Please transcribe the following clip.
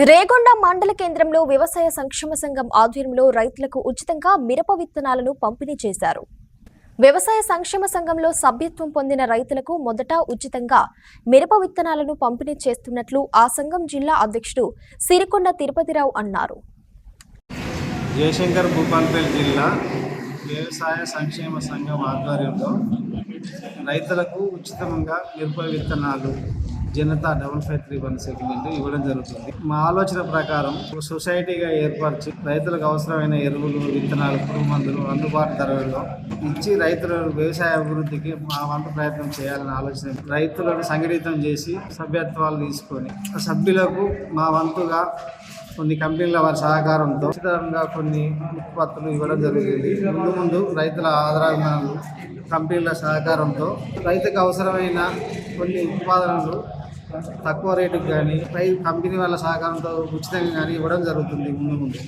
రేగొండ మండల కేంద్రంలో వ్యవసాయ సంక్షేమ సంఘం ఆధ్వర్యంలో రైతులకు ఉచితంగా మిరప విత్తనాలను పంపిణీ చేశారు. వ్యవసాయ సంక్షేమ సంఘంలో సభ్యత్వం పొందిన రైతులకు మొదట ఉచితంగా మిరప విత్తనాలను పంపిణీ చేస్తున్నట్లు ఆ సంఘం జిల్లా అధ్యక్షుడు సిరికొండ తిరుపతిరావు అన్నారు. జయశంకర్ భూపాలపల్లి జిల్లా వ్యవసాయ సంక్షేమ సంఘం ఆధ్వర్యంలో రైతులకు ఉచితంగా మిరప విత్తనాలు జనతా 5531 సెగ్మెంట్ ఇవ్వడం జరుగుతుంది. మా ఆలోచన ప్రకారం సొసైటీగా ఏర్పరిచి రైతులకు అవసరమైన ఎరువులు, విత్తనాలు, పురుగు మందులు అందుబాటు ధరలలో ఇచ్చి రైతుల వ్యవసాయ అభివృద్ధికి మా వంతు ప్రయత్నం చేయాలని ఆలోచన. రైతులను సంఘటితం చేసి సభ్యత్వాలు తీసుకొని సభ్యులకు మా వంతుగా కొన్ని కంపెనీల వారి సహకారంతో ఉచితంగా కొన్ని ఉత్పత్తులు ఇవ్వడం జరుగుతుంది. ముందు రైతుల ఆదరణలు కంపెనీల సహకారంతో రైతుకు అవసరమైన కొన్ని ఉత్పాదనలు తక్కువ రేటుకు కానీ కంపెనీ వాళ్ళ సహకారంతో ఉచితంగా కానీ ఇవ్వడం జరుగుతుంది ముందు.